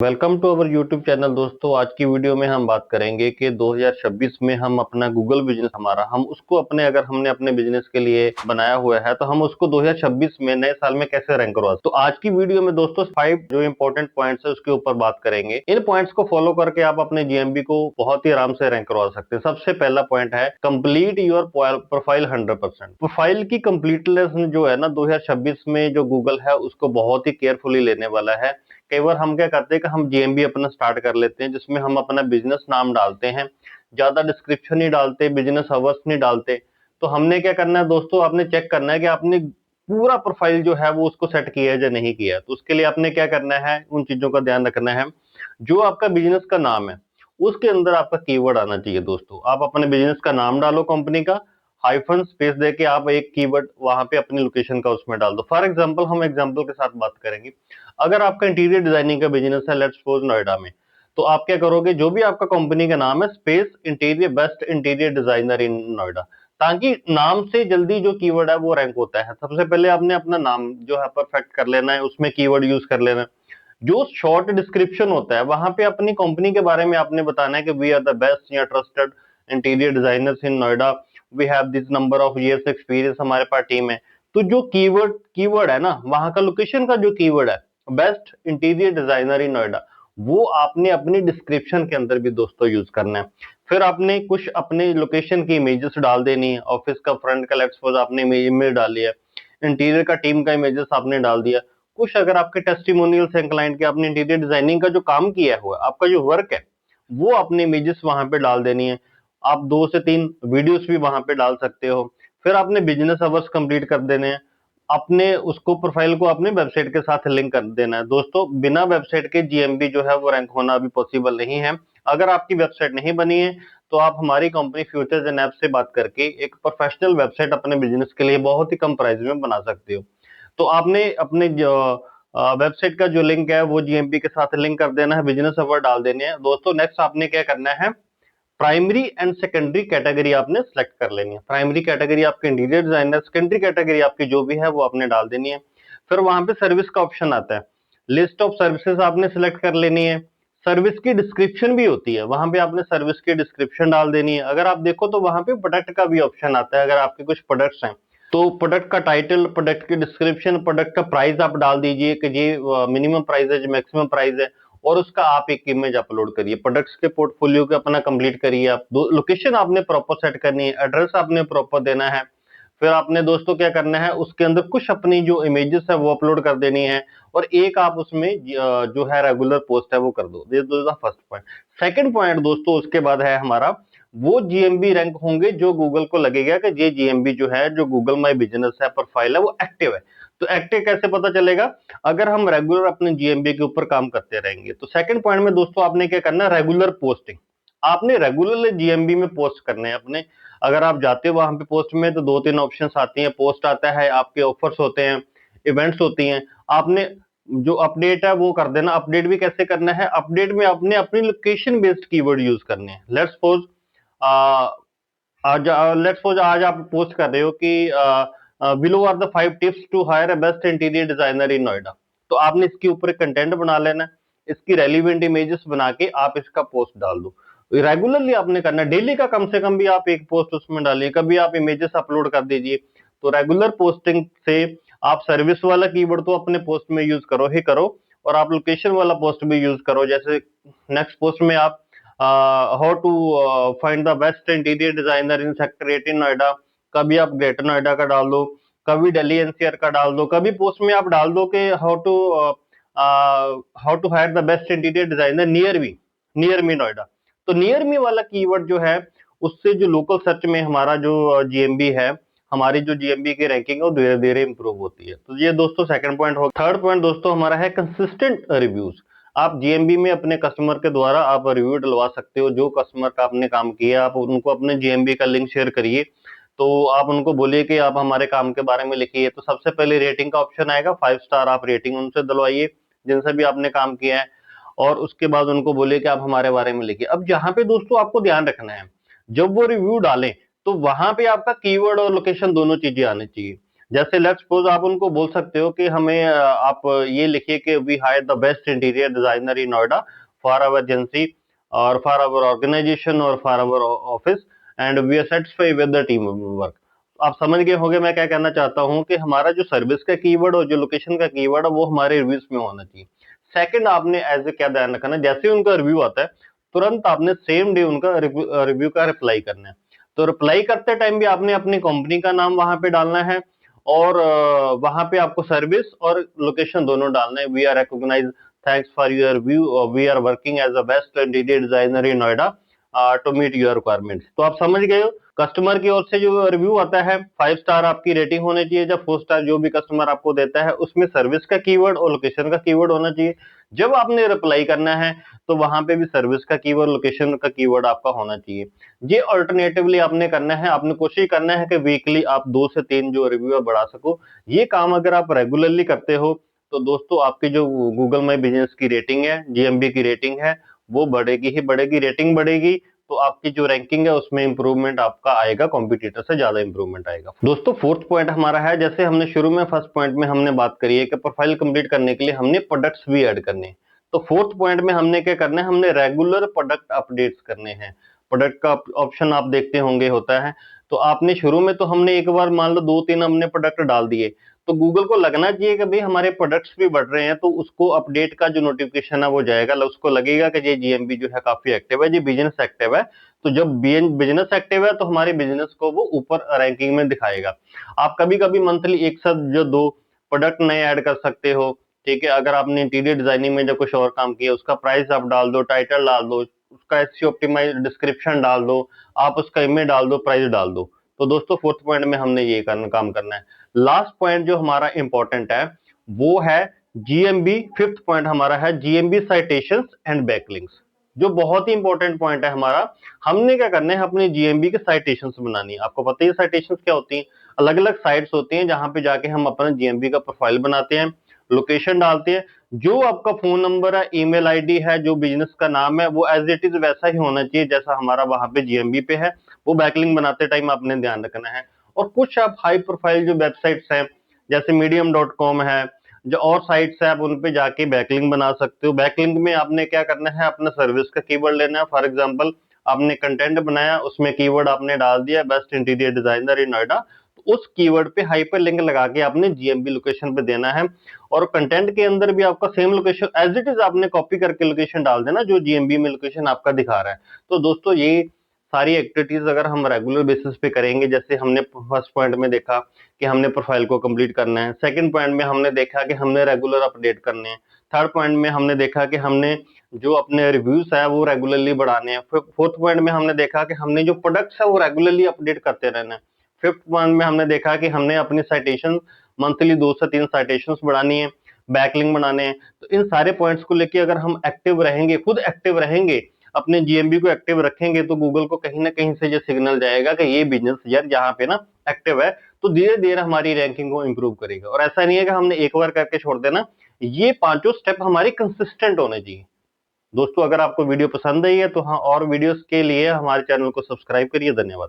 Welcome to our YouTube channel. दोस्तों, आज की वीडियो में हम बात करेंगे कि 2026 में हम अपना गूगल बिजनेस हम उसको अगर हमने अपने बिजनेस के लिए बनाया हुआ है तो हम उसको 2026 में नए साल में कैसे रैंक करवा सकते। तो आज की वीडियो में दोस्तों 5 जो इंपॉर्टेंट पॉइंट्स है उसके ऊपर बात करेंगे। इन पॉइंट्स को फॉलो करके आप अपने जीएमबी को बहुत ही आराम से रैंक करवा सकते हैं। सबसे पहला पॉइंट है कंप्लीट योर प्रोफाइल 100%। प्रोफाइल की कंप्लीटनेस जो है ना 2026 में जो गूगल है उसको बहुत ही केयरफुली लेने वाला है। कई बार हम क्या करते हैं कि हम जीएमबी अपना स्टार्ट कर लेते हैं जिसमें हम अपना बिजनेस नाम डालते हैं, ज्यादा डिस्क्रिप्शन नहीं डालते, बिजनेस अवर्स नहीं डालते। तो हमने क्या करना है दोस्तों, आपने चेक करना है कि आपने पूरा प्रोफाइल जो है वो उसको सेट किया है या नहीं किया है। तो उसके लिए आपने क्या करना है, उन चीजों का ध्यान रखना है। जो आपका बिजनेस का नाम है उसके अंदर आपका कीवर्ड आना चाहिए। दोस्तों, आप अपने बिजनेस का नाम डालो, कंपनी का हाइफन स्पेस देके आप एक कीवर्ड वहां पे अपनी लोकेशन का उसमें डाल दो। फॉर एग्जांपल, हम एग्जांपल के साथ बात करेंगे। अगर आपका इंटीरियर डिजाइनिंग का बिजनेस है, लेट्स सपोज नोएडा में, तो आप क्या करोगे, जो भी आपका कंपनी का नाम है space interior, best interior designer in Noida, ताकि नाम से जल्दी जो कीवर्ड है वो रैंक होता है। सबसे पहले आपने अपना नाम जो है परफेक्ट कर लेना है, उसमें कीवर्ड यूज कर लेना है। जो शॉर्ट डिस्क्रिप्शन होता है वहां पे अपनी कंपनी के बारे में आपने बताना है कि वी आर द बेस्ट या trusted interior designers in Noida, we have this number of years experience, हमारे पास टीम है। तो जो कीवर्ड कीवर्ड है ना, वहां का लोकेशन का जो कीवर्ड है best interior designer in Noida, वो आपने अपनी डिस्क्रिप्शन के अंदर भी दोस्तों यूज करना है। फिर आपने कुछ अपने लोकेशन की इमेजेस डाल देनी है। ऑफिस का फ्रंट का लेट्स सपोज आपने इमेज डाली है, इंटीरियर का टीम का इमेजेस आपने डाल दिया। कुछ अगर आपके टेस्टिमोनियल्स हैं क्लाइंट के, आपने इंटीरियर डिजाइनिंग का जो काम किया हुआ आपका जो वर्क है वो अपने इमेजेस वहां पे डाल देनी है। आप 2 से 3 वीडियोस भी वहां पे डाल सकते हो। फिर आपने बिजनेस अवर्स कंप्लीट कर देने हैं। अपने उसको प्रोफाइल को अपने वेबसाइट के साथ लिंक कर देना है। दोस्तों, बिना वेबसाइट के जीएमबी जो है वो रैंक होना अभी पॉसिबल नहीं है। अगर आपकी वेबसाइट नहीं बनी है तो आप हमारी कंपनी फ्यूचर्स एंड ऐप से बात करके एक प्रोफेशनल वेबसाइट अपने बिजनेस के लिए बहुत ही कम प्राइस में बना सकते हो। तो आपने अपने वेबसाइट का जो लिंक है वो जीएमपी के साथ लिंक कर देना है, बिजनेस अवर डाल देने हैं। दोस्तों, नेक्स्ट आपने क्या करना है, प्राइमरी एंड सेकेंडरी कैटेगरी आपने सेलेक्ट कर लेनी है। प्राइमरी कैटेगरी आपके इंटीरियर डिजाइनर, सेकेंडरी कैटेगरी आपकी जो भी है वो आपने डाल देनी है। फिर वहां पे सर्विस का ऑप्शन आता है, लिस्ट ऑफ सर्विसेज आपने सिलेक्ट कर लेनी है। सर्विस की डिस्क्रिप्शन भी होती है, वहां पे आपने सर्विस की डिस्क्रिप्शन डाल देनी है। अगर आप देखो तो वहां पे प्रोडक्ट का भी ऑप्शन आता है। अगर आपके कुछ प्रोडक्ट्स हैं तो प्रोडक्ट का टाइटल, प्रोडक्ट की डिस्क्रिप्शन, प्रोडक्ट का प्राइस आप डाल दीजिए कि ये मिनिमम प्राइस है, जो मैक्सिमम प्राइस है, और उसका आप एक इमेज अपलोड करिए। प्रोडक्ट्स के पोर्टफोलियो के अपना कंप्लीट करिए। आप लोकेशन आपने प्रॉपर सेट करनी है, एड्रेस आपने प्रॉपर देना है। फिर आपने दोस्तों क्या करना है, उसके अंदर कुछ अपनी जो इमेजेस है वो अपलोड कर देनी है, और एक आप उसमें जो है रेगुलर पोस्ट है वो कर दो। This is the first point. Second point दोस्तों उसके बाद है हमारा, वो जीएमबी रैंक होंगे जो गूगल को लगेगा कि ये जीएमबी जो है, जो गूगल माई बिजनेस है प्रोफाइल है, वो एक्टिव है। तो एक्टिव कैसे पता चलेगा, अगर हम रेगुलर अपने जीएमबी के ऊपर काम करते रहेंगे। तो सेकंड पॉइंट में दोस्तों आपने क्या करना है, रेगुलर पोस्टिंग। आपने रेगुलरली जीएमबी में पोस्ट करने हैं अपने। अगर आप जाते हो वहां पे पोस्ट में तो 2-3 ऑप्शंस आती हैं, पोस्ट आता है, आपके ऑफर्स होते हैं, इवेंट्स होती हैं। आपने जो अपडेट है वो कर देना। अपडेट भी कैसे करना है, अपडेट में आपने अपनी लोकेशन बेस्ड कीवर्ड यूज करने हैं। लेट्स सपोज आज लेट्स सपोज आज आप पोस्ट कर रहे हो कि below are the 5 tips to hire a best interior designer in Noida. तो आपने इसके ऊपर एक कंटेंट बना लेना है, इसकी रेलिवेंट इमेजेस बना के आप इसका पोस्ट डाल दो। रेगुलरली आपने करना है, डेली का कम से कम भी आप एक पोस्ट उसमें डालिए, कभी आप इमेजेस अपलोड कर दीजिए। तो रेगुलर पोस्टिंग से आप सर्विस वाला कीवर्ड तो अपने पोस्ट में यूज करो ही करो, और आप लोकेशन वाला पोस्ट भी यूज करो। जैसे नेक्स्ट पोस्ट में आप how to find the best interior designer in sector 18 Noida, कभी आप ग्रेटर नोएडा का डाल दो, कभी दिल्ली एनसीआर का डाल दो, कभी पोस्ट में आप डाल दो कि how to hire the best interior designer near me Noida. तो नियर मी वाला कीवर्ड जो है, उससे जो लोकल सर्च में हमारा जो जीएमबी है, हमारी जो जीएमबी की रैंकिंग है वो धीरे धीरे इंप्रूव होती है। तो ये दोस्तों सेकंड पॉइंट हो। थर्ड पॉइंट दोस्तों हमारा है कंसिस्टेंट रिव्यूज। आप जीएमबी में अपने कस्टमर के द्वारा आप रिव्यू डलवा सकते हो। जो कस्टमर का आपने काम किया, आप उनको अपने जीएमबी का लिंक शेयर करिए। तो आप उनको बोलिए कि आप हमारे काम के बारे में लिखिए। तो सबसे पहले रेटिंग का ऑप्शन आएगा, 5 स्टार आप रेटिंग उनसे दिलवाइए जिनसे भी आपने काम किया है, और उसके बाद उनको बोलिए कि आप हमारे बारे में लिखिए। अब जहां पे दोस्तों आपको ध्यान रखना है, जब वो रिव्यू डालें तो वहां पे आपका कीवर्ड और लोकेशन दोनों चीजें आनी चाहिए। जैसे लेट्स सपोज आप उनको बोल सकते हो कि हमें आप ये लिखिए कि we hire the best interior designer in Noida for our agency और फॉर आवर ऑर्गेनाइजेशन और for our office and we are satisfied with the team work. आप समझ गए होंगे मैं क्या कहना चाहता हूँ कि हमारा जो सर्विस का कीवर्ड और जो लोकेशन का कीवर्ड है वो हमारे रिव्यूज में होना चाहिए। सेकंड, आपने एज ए क्या ध्यान रखना, जैसे उनका रिव्यू आता है तुरंत आपने सेम डे उनका रिव्यू का रिप्लाई करना है। तो रिप्लाई करते टाइम भी आपने अपनी कंपनी का नाम वहां पे डालना है और वहां पे आपको सर्विस और लोकेशन दोनों डालना है। We are recognise, thanks for your view, we are working as a best interior designer in Noida to meet your requirements. तो आप समझ गए हो, कस्टमर की ओर से जो रिव्यू आता है 5 स्टार आपकी रेटिंग होनी चाहिए, जब 4 स्टार जो भी कस्टमर आपको देता है उसमें सर्विस का कीवर्ड और लोकेशन का कीवर्ड होना चाहिए। जब आपने रिप्लाई करना है तो वहां पे भी सर्विस का कीवर्ड लोकेशन का कीवर्ड आपका होना चाहिए। ये अल्टरनेटिवली आपने करना है, आपने कोशिश करना है कि वीकली आप 2 से 3 जो रिव्यू बढ़ा सको। ये काम अगर आप रेगुलरली करते हो तो दोस्तों आपकी जो गूगल माई बिजनेस की रेटिंग है, जीएमबी की रेटिंग है, वो बढ़ेगी ही बढ़ेगी, रेटिंग बढ़ेगी तो आपकी जो रैंकिंग है उसमें इंप्रूवमेंट आपका आएगा, कॉम्पिटिटर से ज्यादा इंप्रूवमेंट आएगा। दोस्तों फोर्थ पॉइंट हमारा है, जैसे हमने शुरू में फर्स्ट पॉइंट में हमने बात करी है कि प्रोफाइल कंप्लीट करने के लिए हमने प्रोडक्ट्स भी ऐड करने हैं। तो फोर्थ पॉइंट में हमने क्या करना है, हमने रेगुलर प्रोडक्ट अपडेट्स करने हैं। प्रोडक्ट का ऑप्शन आप देखते होंगे होता है, तो आपने शुरू में तो हमने एक बार मान लो 2-3 हमने प्रोडक्ट डाल दिए, तो गूगल को लगना चाहिए कि भाई हमारे प्रोडक्ट्स भी बढ़ रहे हैं, तो उसको अपडेट का जो नोटिफिकेशन है वो जाएगा, उसको लगेगा कि ये जीएमबी जो है काफी एक्टिव है, ये बिजनेस एक्टिव है। तो जब बिजनेस एक्टिव है तो हमारे बिजनेस को वो ऊपर रैंकिंग में दिखाएगा। आप कभी कभी मंथली एक साथ जो 2 प्रोडक्ट नए ऐड कर सकते हो। ठीक है, अगर आपने इंटीरियर डिजाइनिंग में जो कुछ और काम किया उसका प्राइस आप डाल दो, टाइटल डाल दो, उसका एसईओ ऑप्टिमाइज डिस्क्रिप्शन डाल दो, आप उसका इमेज डाल दो, प्राइस डाल दो। तो दोस्तों फोर्थ पॉइंट में हमने ये काम करना है। लास्ट पॉइंट जो हमारा इंपॉर्टेंट है वो है जीएमबी। फिफ्थ पॉइंट हमारा है जीएमबी साइटेशंस एंड बैकलिंक्स, जो बहुत ही इंपॉर्टेंट पॉइंट है हमारा। हमने क्या करना है, अपने जीएमबी के साइटेशंस बनानी है। आपको पता ही है साइटेशंस क्या होती हैं, अलग अलग साइट्स होती हैं जहां पे जाके हम अपना जीएमबी का प्रोफाइल बनाते हैं, लोकेशन डालते हैं, जो आपका फोन नंबर है, ईमेल आईडी है, जो बिजनेस का नाम है वो एज इट इज वैसा ही होना चाहिए जैसा हमारा वहां पे जीएमबी पे है। वो बैकलिंक बनाते टाइम आपने ध्यान रखना है। और कुछ आप हाई प्रोफाइल जो वेबसाइट्स हैं जैसे medium.com है, जो और साइट्स है, आप उन पे जाके बैकलिंक बना सकते हो। बैकलिंक में आपने क्या करना है, अपना सर्विस का कीवर्ड लेना है। फॉर एग्जांपल आपने कंटेंट बनाया, उसमें कीवर्ड आपने डाल दिया best interior designer in Noida, तो उस कीवर्ड पे हाइपर लिंक लगा के आपने जीएमबी लोकेशन पे देना है। और कंटेंट के अंदर भी आपका same location as it is आपने कॉपी करके लोकेशन डाल देना जो जीएमबी में लोकेशन आपका दिखा रहा है। तो दोस्तों ये सारी एक्टिविटीज अगर हम रेगुलर बेसिस पे करेंगे, जैसे हमने फर्स्ट पॉइंट में देखा कि हमने प्रोफाइल को कंप्लीट करना है, सेकंड पॉइंट में हमने देखा कि हमने रेगुलर अपडेट करने हैं, थर्ड पॉइंट में हमने देखा कि हमने जो अपने रिव्यूज है वो रेगुलरली बढ़ाने हैं, फोर्थ पॉइंट में हमने देखा कि हमने जो प्रोडक्ट्स है वो रेगुलरली अपडेट करते रहना है, फिफ्थ पॉइंट में हमने देखा कि हमने अपनी साइटेशन मंथली 2 से 3 साइटेशन बढ़ानी है, बैकलिंक बनाने हैं। तो इन सारे पॉइंट्स को लेके अगर हम एक्टिव रहेंगे, खुद एक्टिव रहेंगे, अपने जीएमबी को एक्टिव रखेंगे, तो गूगल को कहीं ना कहीं से ये सिग्नल जाएगा कि ये बिजनेस यार यहाँ पे ना एक्टिव है, तो धीरे धीरे हमारी रैंकिंग को इंप्रूव करेगा। और ऐसा नहीं है कि हमने एक बार करके छोड़ देना, ये पांचों स्टेप हमारी कंसिस्टेंट होने चाहिए। दोस्तों अगर आपको वीडियो पसंद आई है तो हाँ, और वीडियोस के लिए हमारे चैनल को सब्सक्राइब करिए। धन्यवाद।